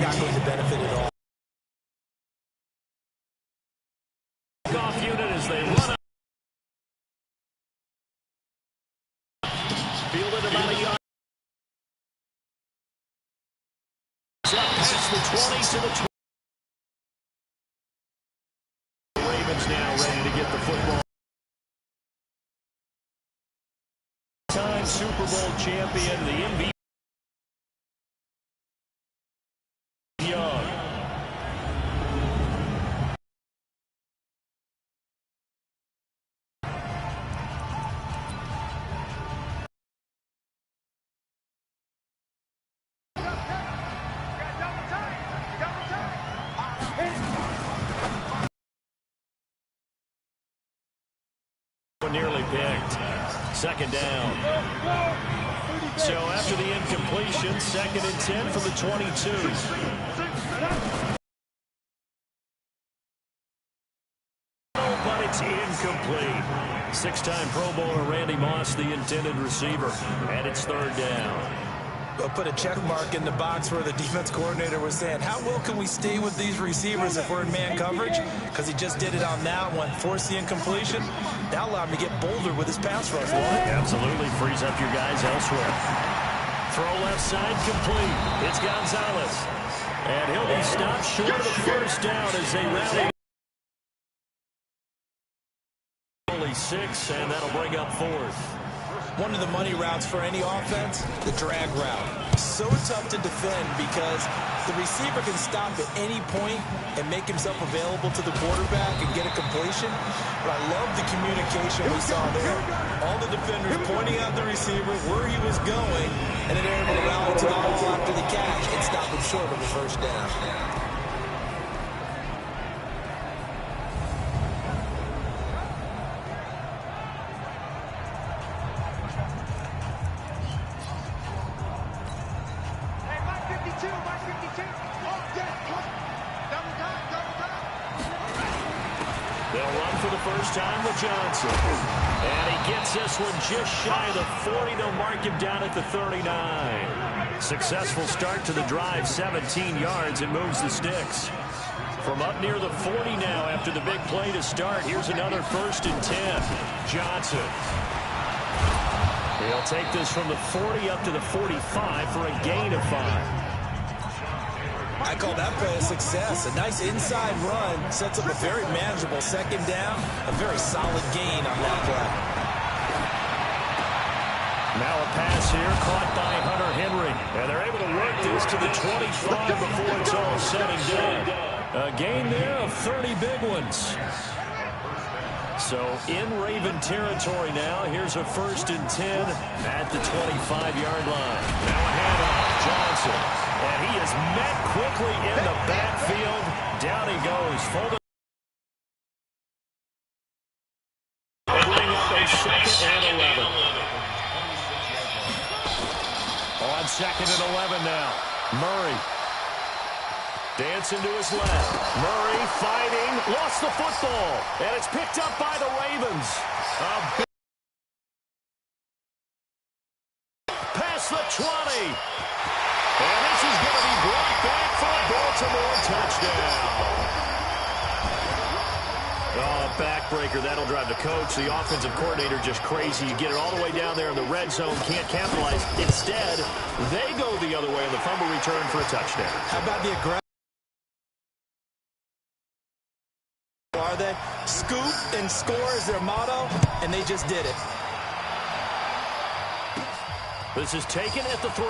not going to benefit at all. Off unit as they run up. Fielded about a yard. Past the 20 to the 20. Ravens now ready to get the football. Time Super Bowl champion, the MVP. Nearly picked. Second down. So after the incompletion, 2nd and 10 from the 22. But it's incomplete. 6-time Pro Bowler Randy Moss, the intended receiver. And it's 3rd down. I'll put a check mark in the box where the defense coordinator was saying, how well can we stay with these receivers if we're in man coverage? Because he just did it on that one, forced the incompletion. That allowed him to get bolder with his pass rush. Absolutely frees up your guys elsewhere. Throw left side complete. It's Gonzalez. And he'll be stopped short of the 1st down as they rally. Only 6, and that'll bring up 4th. One of the money routes for any offense, the drag route. So tough to defend because the receiver can stop at any point and make himself available to the quarterback and get a completion. But I love the communication we saw there. All the defenders pointing out the receiver where he was going, and then they're able to rally to the ball after the catch and stop him short of a 1st down. Time with Johnson. And he gets this one just shy of the 40. They'll mark him down at the 39. Successful start to the drive, 17 yards, and moves the sticks. From up near the 40 now after the big play to start. Here's another 1st and 10. Johnson. He'll take this from the 40 up to the 45 for a gain of 5. I call that play a success. A nice inside run sets up a very manageable 2nd down. A very solid gain on that play. Now a pass here caught by Hunter Henry. And they're able to work this to the 25 before it's all said and done. A gain there of 30 big ones. So in Raven territory now. Here's a 1st and 10 at the 25-yard line. Now a handoff. Johnson. And he is met quickly in the backfield. Down he goes. Folded. Bring up a 2nd and 11. On 2nd and 11 now. Murray. Dancing to his left. Murray fighting. Lost the football. And it's picked up by the Ravens. Past the 20. And this is going to be brought back for a Baltimore touchdown. Oh, backbreaker. That'll drive the coach, the offensive coordinator, just crazy. You get it all the way down there in the red zone, can't capitalize. Instead, they go the other way on the fumble return for a touchdown. How about the aggressive? Are they? Scoop and score is their motto, and they just did it. This is taken at the 3.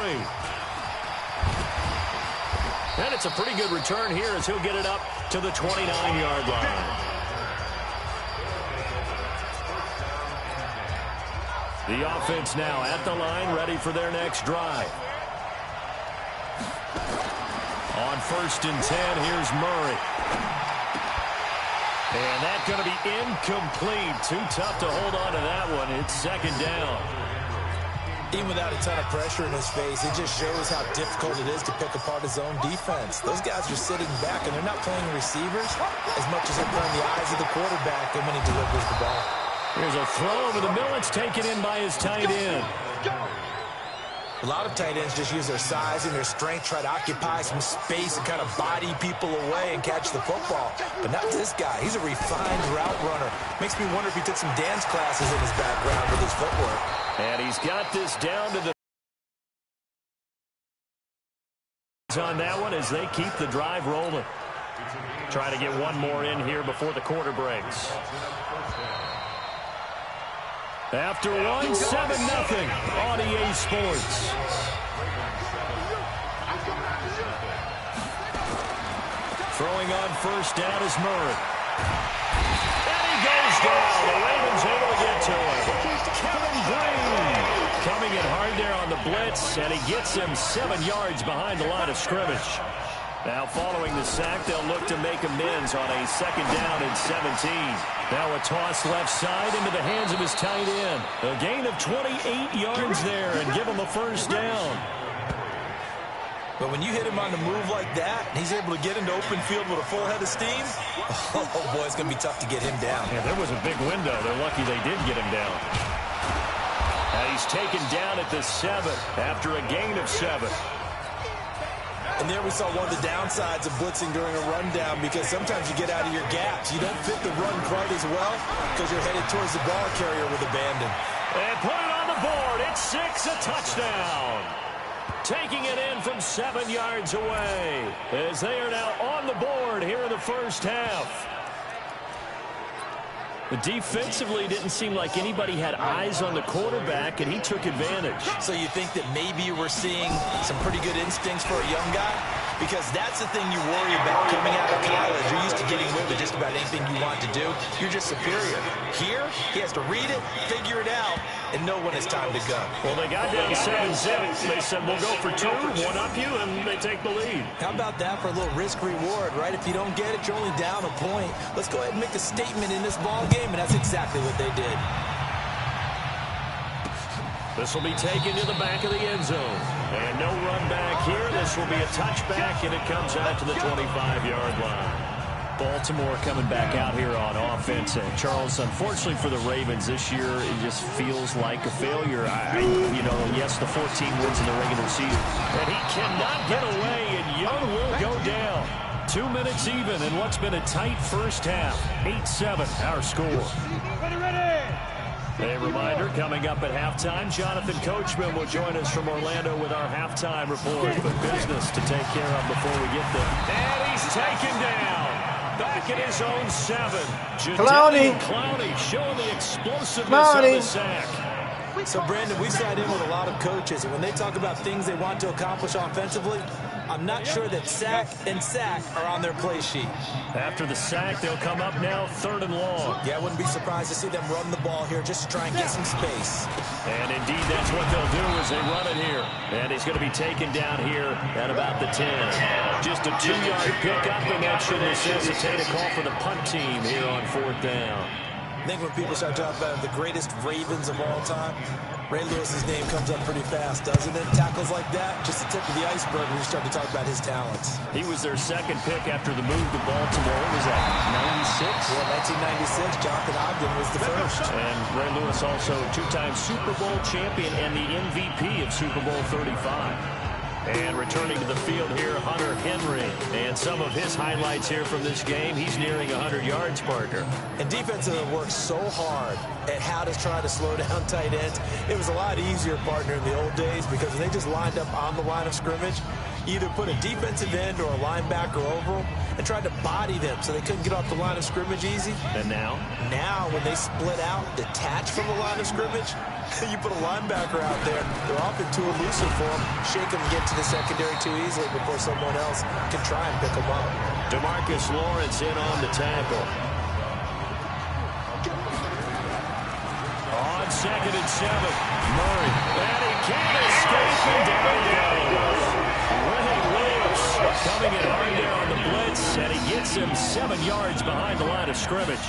And it's a pretty good return here as he'll get it up to the 29-yard line. The offense now at the line, ready for their next drive. On 1st and 10, here's Murray. And that's going to be incomplete. Too tough to hold on to that one. It's 2nd down. Even without a ton of pressure in his face, it just shows how difficult it is to pick apart his own defense. Those guys are sitting back, and they're not playing receivers as much as they're playing the eyes of the quarterback and when he delivers the ball. Here's a throw over the middle. It's taken in by his tight end. A lot of tight ends just use their size and their strength, try to occupy some space and kind of body people away and catch the football. But not this guy. He's a refined route runner. Makes me wonder if he took some dance classes in his background with his footwork. And he's got this down to the on that one as they keep the drive rolling. Trying to get one more in here before the quarter breaks. After one, 7-0 on EA Sports. Throwing on first down is Murray. And he goes down. The Ravens able to get to him. Kevin Green coming in hard there on the blitz, and he gets him 7 yards behind the line of scrimmage. Now following the sack, they'll look to make amends on a 2nd down and 17. Now a toss left side into the hands of his tight end. A gain of 28 yards there and give him a first down. But when you hit him on the move like that, and he's able to get into open field with a full head of steam, oh boy, it's going to be tough to get him down. Yeah, there was a big window. They're lucky they did get him down. Now he's taken down at the 7 after a gain of 7. And there we saw one of the downsides of blitzing during a rundown, because sometimes you get out of your gaps. You don't fit the run quite as well because you're headed towards the ball carrier with abandon. And put it on the board. It's 6, a touchdown. Taking it in from 7 yards away as they are now on the board here in the first half. Defensively, didn't seem like anybody had eyes on the quarterback, and he took advantage. So you think that maybe we're seeing some pretty good instincts for a young guy? Because that's the thing you worry about coming out of college. You're used to getting away with just about anything you want to do. You're just superior. Here, he has to read it, figure it out, and know when it's time to go. Well, they got down 7-0. They said, we'll go for 2, one up you, and they take the lead. How about that for a little risk-reward, right? If you don't get it, you're only down a point. Let's go ahead and make a statement in this ball game, and that's exactly what they did. This will be taken to the back of the end zone. And no run back here. This will be a touchback, and it comes out to the 25-yard line. Baltimore coming back out here on offense. And Charles, unfortunately for the Ravens this year, it just feels like a failure. Yes, the 14 wins in the regular season. And he cannot get away, and Young will go down. 2 minutes even in what's been a tight first half. 8-7, our score. A reminder, coming up at halftime, Jonathan Coachman will join us from Orlando with our halftime report. But business to take care of before we get there. And he's taken down. Back at his own 7. Clowney showing the explosiveness of the sack. So, Brandon, we sat in with a lot of coaches, and when they talk about things they want to accomplish offensively, I'm not sure that sack and sack are on their play sheet. After the sack, they'll come up now 3rd and long. Yeah, I wouldn't be surprised to see them run the ball here just to try and get some space. And indeed, that's what they'll do as they run it here. And he's going to be taken down here at about the 10. Just a 2-yard pickup, and that should necessitate a call for the punt team here on 4th down. I think when people start talking about the greatest Ravens of all time, Ray Lewis's name comes up pretty fast, doesn't it? Tackles like that, just the tip of the iceberg when you start to talk about his talents. He was their 2nd pick after the move to Baltimore. Was that 96? Well, 1996, Jonathan Ogden was the first. And Ray Lewis also 2-time Super Bowl champion and the MVP of Super Bowl 35. And returning to the field here, Hunter Henry. And some of his highlights here from this game, he's nearing 100 yards, Parker. And defensively worked so hard at how to try to slow down tight ends. It was a lot easier, partner, in the old days, because when they just lined up on the line of scrimmage, either put a defensive end or a linebacker over them and tried to body them so they couldn't get off the line of scrimmage easy. And now? Now, when they split out, detach from the line of scrimmage, you put a linebacker out there, they're often too elusive for them. Shake them and get to the secondary too easily before someone else can try and pick them up. DeMarcus Lawrence in on the tackle. On 2nd and 7, Murray. And he can't escape, and down he goes. Ray Lewis coming in hard there on the blitz, and he gets him 7 yards behind the line of scrimmage.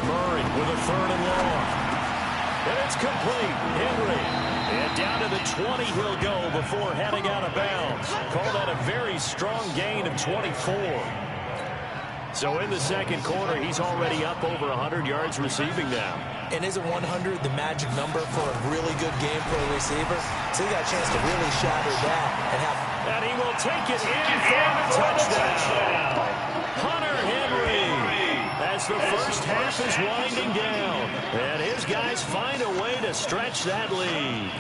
Murray with a 3rd and long. And it's complete. Henry. And down to the 20 he'll go before heading out of bounds. Call that a very strong gain of 24. So in the 2nd quarter, he's already up over 100 yards receiving now. And isn't 100 the magic number for a really good game for a receiver? So he got a chance to really shatter that and have... And he will take it in for a touchdown. Hunter Henry, as the first half is winding down. And his guys find a way to stretch that lead.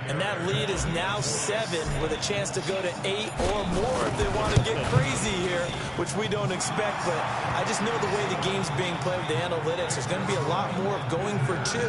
And that lead is now 7 with a chance to go to 8 or more if they want to get crazy here, which we don't expect. But I just know the way the game's being played with the analytics, there's going to be a lot more of going for 2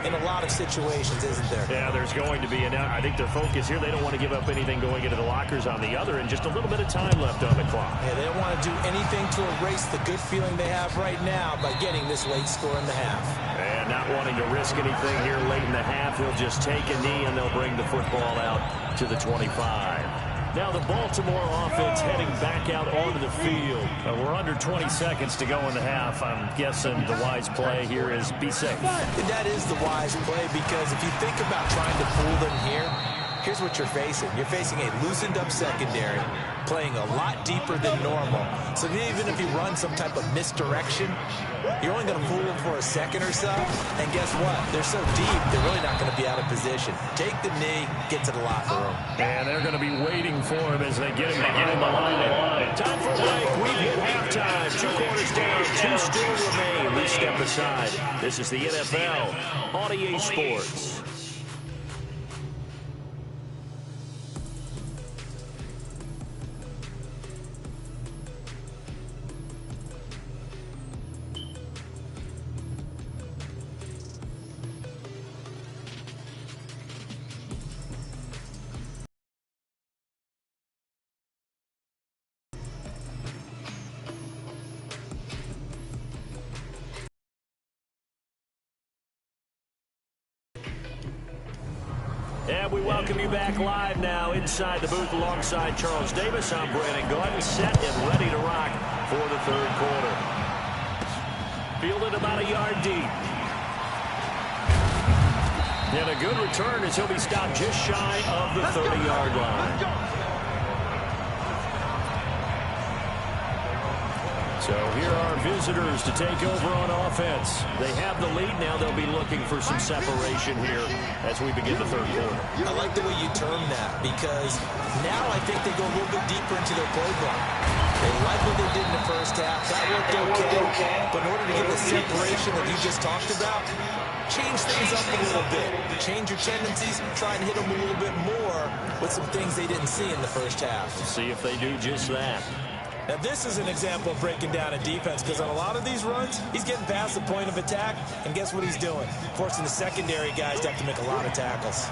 in a lot of situations, isn't there? Yeah, there's going to be. And I think their focus here, they don't want to give up anything going into the lockers on the other, and just a little bit of time left on the clock. Yeah, they don't want to do anything to erase the good feeling they have right now by getting this late score in the half. And not wanting to risk anything here late in the half, he'll just take a knee and they'll bring the football out to the 25. Now the Baltimore offense heading back out onto the field. We're under 20 seconds to go in the half. I'm guessing the wise play here is be safe. That is the wise play, because if you think about trying to fool them here, here's what you're facing. You're facing a loosened up secondary, playing a lot deeper than normal. So even if you run some type of misdirection, you're only going to fool them for a second or so. And guess what? They're so deep, they're really not going to be out of position. Take the knee, get to the locker room. And they're going to be waiting for him as they get him behind the line. Time for a break. We've hit halftime. 2 quarters down, 2 still remain. We step aside. This is the NFL on EA Sports. And we welcome you back live now inside the booth alongside Charles Davis. I'm Brandon Gordon, set and ready to rock for the third quarter. Fielded about a yard deep. And a good return as he'll be stopped just shy of the 30-yard line. So here are visitors to take over on offense. They have the lead now. They'll be looking for some separation here as we begin the third quarter. I like the way you term that, because now I think they go a little bit deeper into their playbook. They like what they did in the first half. That worked okay. But in order to get the separation that you just talked about, change things up a little bit. Change your tendencies. Try and hit them a little bit more with some things they didn't see in the first half. We'll see if they do just that. Now, this is an example of breaking down a defense, because on a lot of these runs, he's getting past the point of attack, and guess what he's doing? Forcing the secondary guys to have to make a lot of tackles.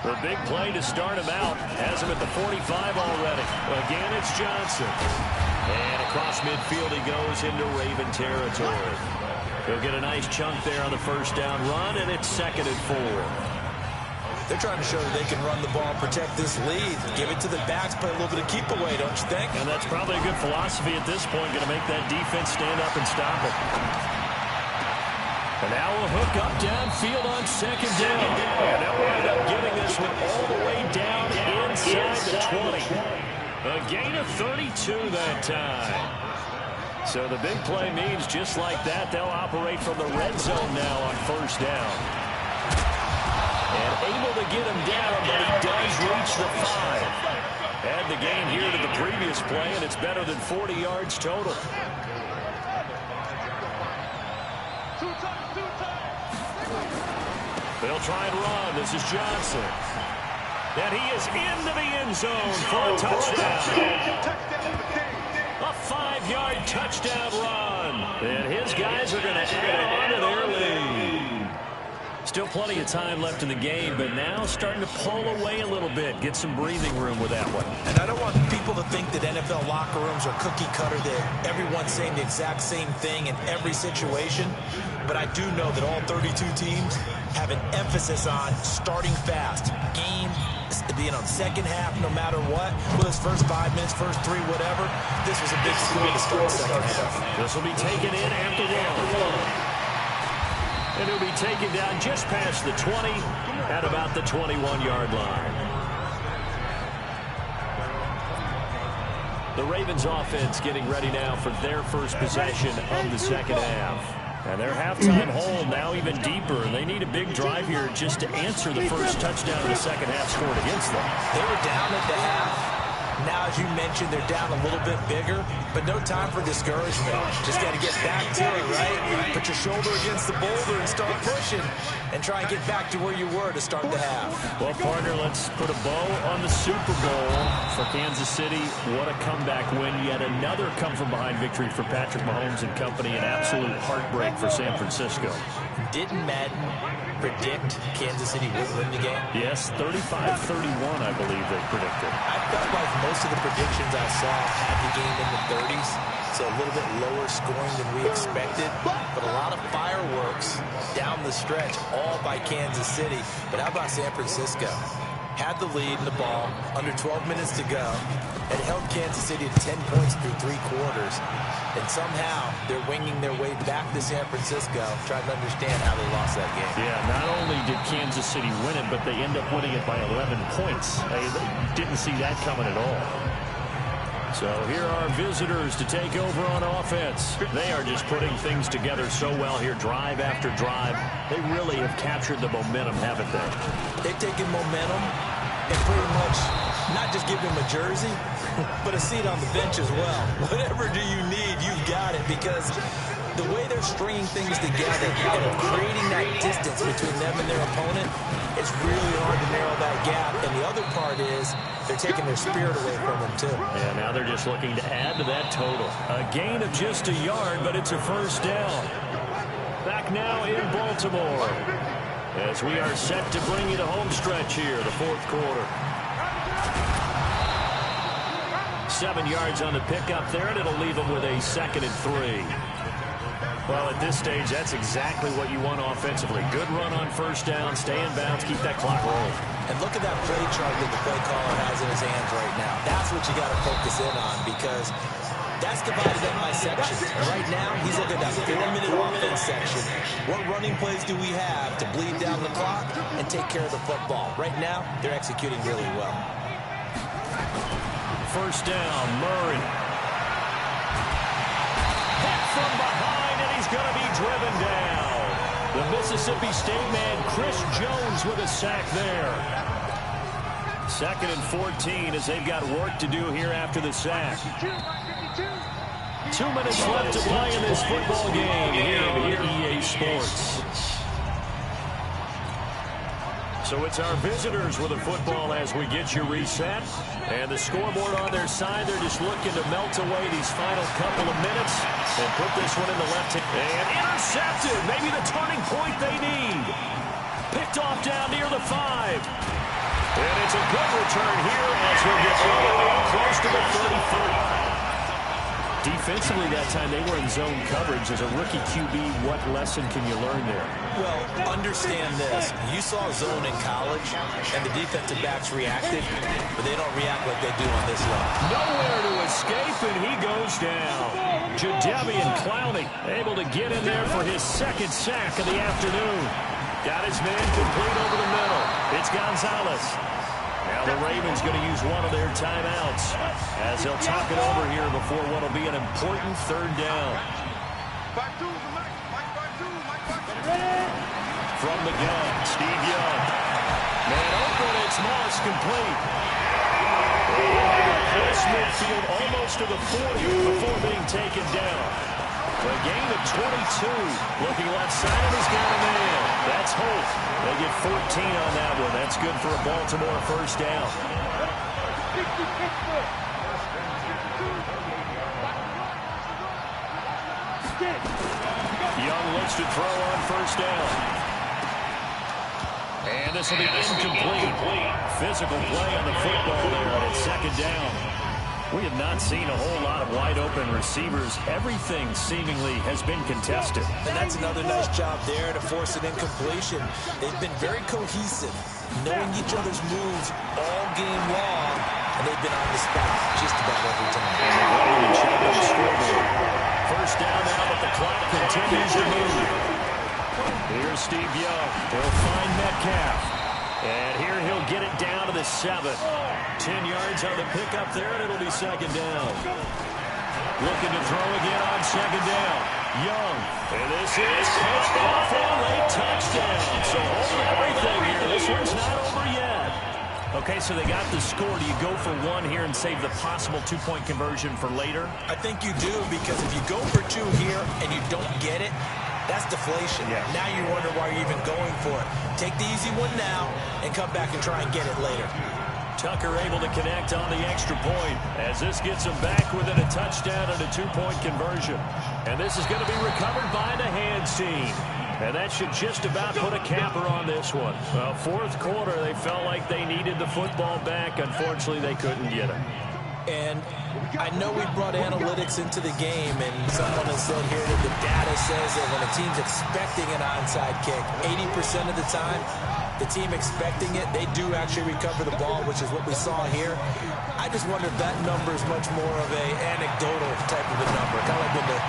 The big play to start him out. Has him at the 45 already. Again, it's Johnson. And across midfield he goes into Raven territory. He'll get a nice chunk there on the first down run, and it's 2nd and 4. They're trying to show that they can run the ball and protect this lead. Give it to the backs, play a little bit of keep away, don't you think? And that's probably a good philosophy at this point, going to make that defense stand up and stop it. And now we'll hook up downfield on 2nd down. And they'll wind up getting this one all the way down inside the 20. A gain of 32 that time. So the big play means just like that, they'll operate from the red zone now on 1st down. And able to get him down, but he does reach the 5. Add the gain here to the previous play, and it's better than 40 yards total. They'll try and run. This is Johnson. And he is into the end zone for a touchdown. A 5-yard touchdown run. And his guys are going to add on to their lead. Still plenty of time left in the game, but now starting to pull away a little bit. Get some breathing room with that one. And I don't want people to think that NFL locker rooms are cookie cutter, that everyone's saying the exact same thing in every situation. But I do know that all 32 teams have an emphasis on starting fast. Game being on 2nd half no matter what. With his first 5 minutes, first 3, whatever. This was a big score to start the 2nd half. This will be taken in at the 1. And he'll be taken down just past the 20 at about the 21-yard line. The Ravens offense getting ready now for their first possession of the 2nd half. And their halftime hole now even deeper, and they need a big drive here just to answer the first touchdown of the second half scored against them. They were down at the half. Now, as you mentioned, they're down a little bit bigger, but no time for discouragement. Just got to get back to it, right? Put your shoulder against the boulder and start pushing and try and get back to where you were to start the half. Well, partner, let's put a bow on the Super Bowl for Kansas City. What a comeback win. Yet another come-from-behind victory for Patrick Mahomes and company. An absolute heartbreak for San Francisco. Didn't Madden predict Kansas City would win the game? Yes, 35-31, I believe they predicted. I felt like most of the predictions I saw had the game in the 30s, so a little bit lower scoring than we expected, but a lot of fireworks down the stretch, all by Kansas City. But how about San Francisco? Had the lead in the ball, under 12 minutes to go, and held Kansas City to 10 points through 3 quarters. And somehow they're winging their way back to San Francisco, trying to understand how they lost that game. Yeah, not only did Kansas City win it, but they end up winning it by 11 points. They didn't see that coming at all. So here are visitors to take over on offense. They are just putting things together so well here, drive after drive. They really have captured the momentum, haven't they? They've taken momentum and pretty much not just give him a jersey, but a seat on the bench as well. Whatever do you need, you've got it, because the way they're stringing things together and creating that distance between them and their opponent, it's really hard to narrow that gap. And the other part is they're taking their spirit away from them, too. Yeah, now they're just looking to add to that total. A gain of just a yard, but it's a first down. Back now in Baltimore, as we are set to bring you the home stretch here, the fourth quarter. 7 yards on the pickup there, and it'll leave them with a 2nd and 3. Well, at this stage, that's exactly what you want offensively. Good run on first down, stay in bounds, keep that clock rolling. And look at that play chart that the play caller has in his hands right now. That's what you got to focus in on, because that's divided up by sections. Right now, he's looking at that 4-minute offense section. What running plays do we have to bleed down the clock and take care of the football? Right now, they're executing really well. First down, Murray. Hit from behind, and he's going to be driven down. The Mississippi State man, Chris Jones, with a sack there. 2nd and 14 as they've got work to do here after the sack. 2 minutes left to play in this football game here on EA Sports. So it's our visitors with the football as we get you reset. And the scoreboard on their side, they're just looking to melt away these final couple of minutes and put this one in the left hand. And intercepted, maybe the turning point they need. Picked off down near the 5. And it's a good return here as we'll get all the way up close to the 30-30. Defensively that time, they were in zone coverage. As a rookie QB, what lesson can you learn there? Well, understand this. You saw zone in college, and the defensive backs reacted, but they don't react like they do on this level. Nowhere to escape, and he goes down. Jadeveon Clowney able to get in there for his 2nd sack of the afternoon. Got his man complete over the middle. It's Gonzalez. Now the Ravens going to use one of their timeouts as they'll talk it over here before what will be an important 3rd down. From the gun, Steve Young. Man open, it's Moss complete. Across midfield almost to the 40 before being taken down. A gain of 22. Looking left side, he's got a man. That's Holt. They get 14 on that one. That's good for a Baltimore first down. Young looks to throw on first down. And this will be incomplete. Physical play on the football there, and it's 2nd down. We have not seen a whole lot of wide-open receivers. Everything seemingly has been contested. And that's another nice job there to force an incompletion. They've been very cohesive, knowing each other's moves all game long, and they've been on the spot just about every time. First down now, but the clock continues to move. Here's Steve Young. He'll find Metcalf. And here he'll get it down to the 7. 10 yards on the pickup there, and it'll be 2nd down. Looking to throw again on 2nd down. Young. And this is caught off for a late touchdown. So hold everything here. This one's not over yet. Okay, so they got the score. Do you go for one here and save the possible two-point conversion for later? I think you do, because if you go for two here and you don't get it, that's deflation. Yeah. Now you wonder why you're even going for it. Take the easy one now and come back and try and get it later. Tucker able to connect on the extra point as this gets him back within a touchdown and a two-point conversion. And this is going to be recovered by the hands team. And that should just about put a capper on this one. Well, fourth quarter, they felt like they needed the football back. Unfortunately, they couldn't get it. And I know we brought analytics into the game, and someone has said here that the data says that when a team's expecting an onside kick, 80% of the time, the team expecting it, they do actually recover the ball, which is what we saw here. I just wonder if that number is much more of a anecdotal type of a number. Kind of like when the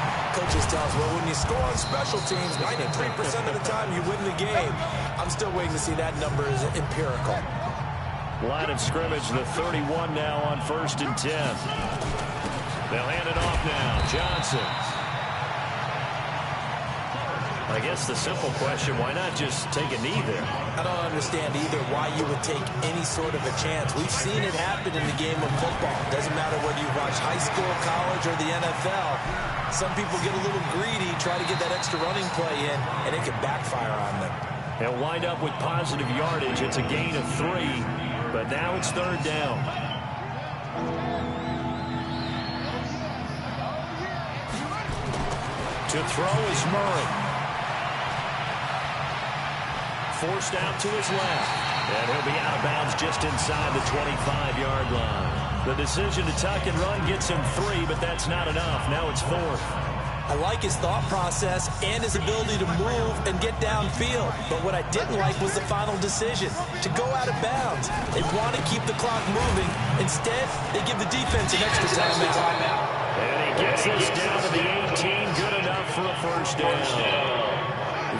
coaches tell us, well, when you score on special teams, 93% of the time you win the game. I'm still waiting to see that number is empirical. Line of scrimmage, the 31 now on 1st and 10. They'll hand it off now. Johnson. I guess the simple question, why not just take a knee there? I don't understand either why you would take any sort of a chance. We've seen it happen in the game of football. Doesn't matter whether you watch high school, college, or the NFL. Some people get a little greedy, try to get that extra running play in, and it can backfire on them. They'll wind up with positive yardage. It's a gain of 3, but now it's 3rd down. To throw is Murray. Forced out to his left. And he'll be out of bounds just inside the 25-yard line. The decision to tuck and run gets him 3, but that's not enough. Now it's 4th. I like his thought process and his ability to move and get downfield. But what I didn't like was the final decision, to go out of bounds. They want to keep the clock moving. Instead, they give the defense an extra timeout. And he gets us down to the 18. Good enough for a 1st down.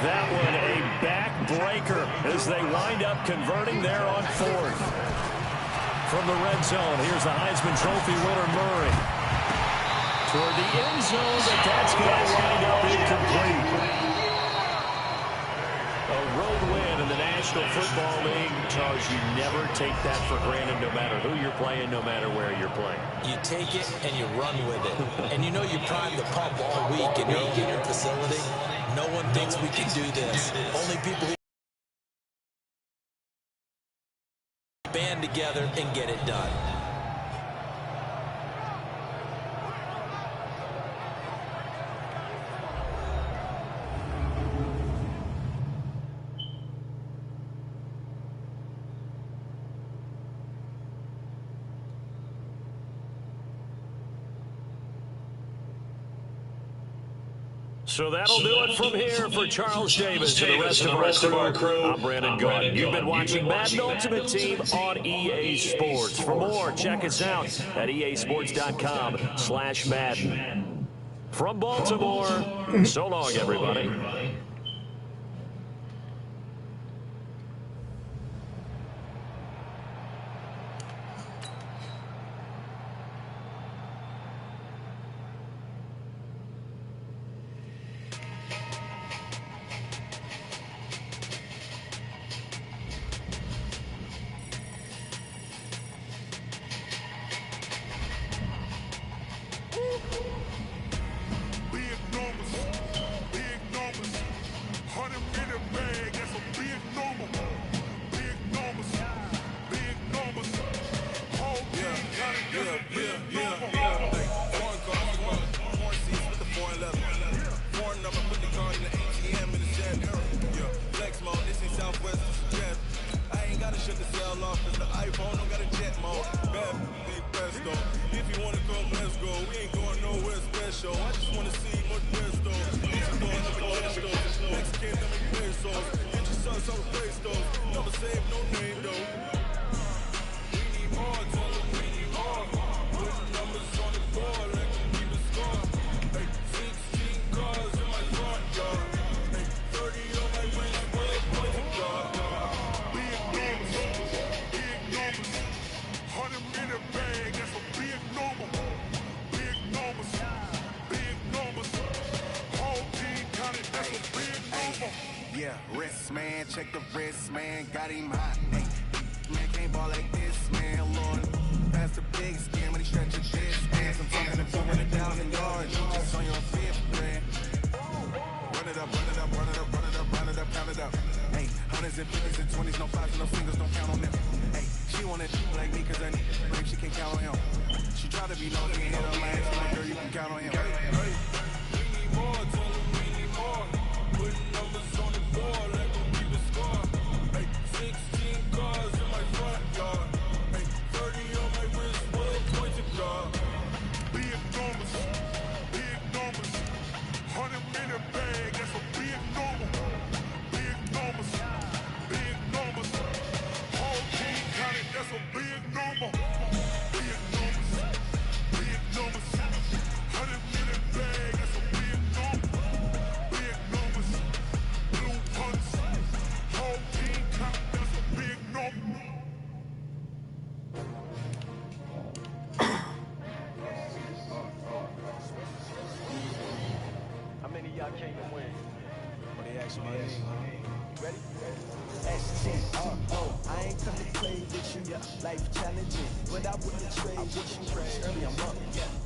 That one a backbreaker as they wind up converting there on 4th. From the red zone, here's the Heisman Trophy winner, Murray. Toward the end zone, but that's going to wind up incomplete. A road win in the National Football League. Charles, you never take that for granted, no matter who you're playing, no matter where you're playing. You take it and you run with it. And you know you prime the pump all week in your facility. No one thinks we can do this. Only people who band together and get it done. So that'll do it from here for Charles Davis and the rest of our crew. I'm Brandon Gaudin. You've been watching Madden Ultimate Team on EA Sports. For more, check us out at easports.com/Madden. From Baltimore, so long, everybody. this, man. Check the wrist, man. Got him hot. Hey, man, can't ball like this, man. Lord, pass the big skin when he stretch a distance. I'm talking to 200,000 yards. You just on your fifth, man. Run it up, run it up, run it up, run it up, run it up, count it up. Hey, hundreds and fifties and 20s, no fives and no fingers, don't count on them. Hey, she wanna like me cause I need she can count on him. She try to be nosy and hit her last, like girl, you can count on him. Hey, hey, we need more, tell them we need more. Putting numbers on the board like we keep a score. Hey, 16 cars in my front yard. Hey, 30 on my wrist, what a point to guard. Big numbers, 100-minute bag, that's a big number. Big numbers, big numbers. Whole team counted, that's a big number. Big numbers, big numbers. 100-minute bag, that's a big number. Big numbers, blue punts. Whole team counted, that's a big number. How many of y'all came to win? What they actually is. You ready? S-T-R-O, I ain't come to play with you, life challenging, but I wouldn't trade with you. Early I'm up,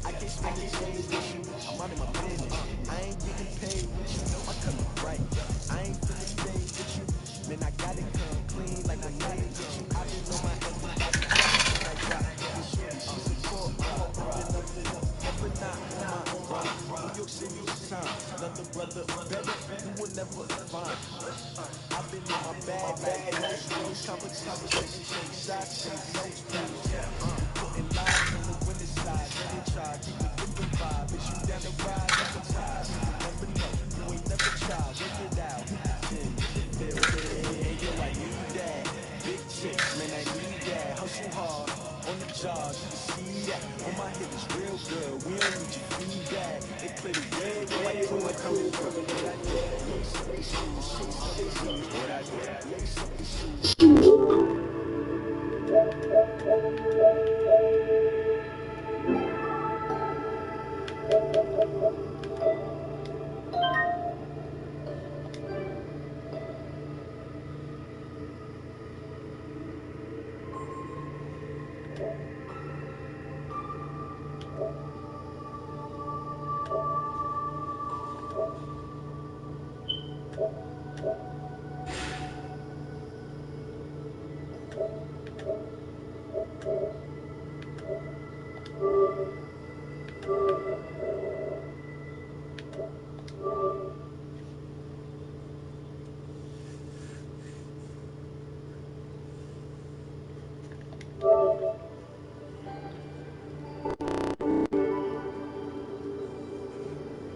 I can't spend a day with you, I'm out of my business. I ain't getting paid with you, I come right. I ain't finna stay with you, man, I gotta come clean like I'm made with you. I've been on my everybody, like that. She's a poor girl, I've been up every night on my run. New York City time, another brother, better, you will never find. I've been in my bag, conversation, shake shots, shake notes, putting lives on the winning side. Let it try, keep the different vibe. Is you down the ride, hypnotized? You never know, you ain't never tried. Work it out, hey, yo, I need that. Big chicks, man, I need that. Hustle hard, on the job, you see that. On my hip is real good, we don't need your feedback. They play the game, yo, I do it, coming from it.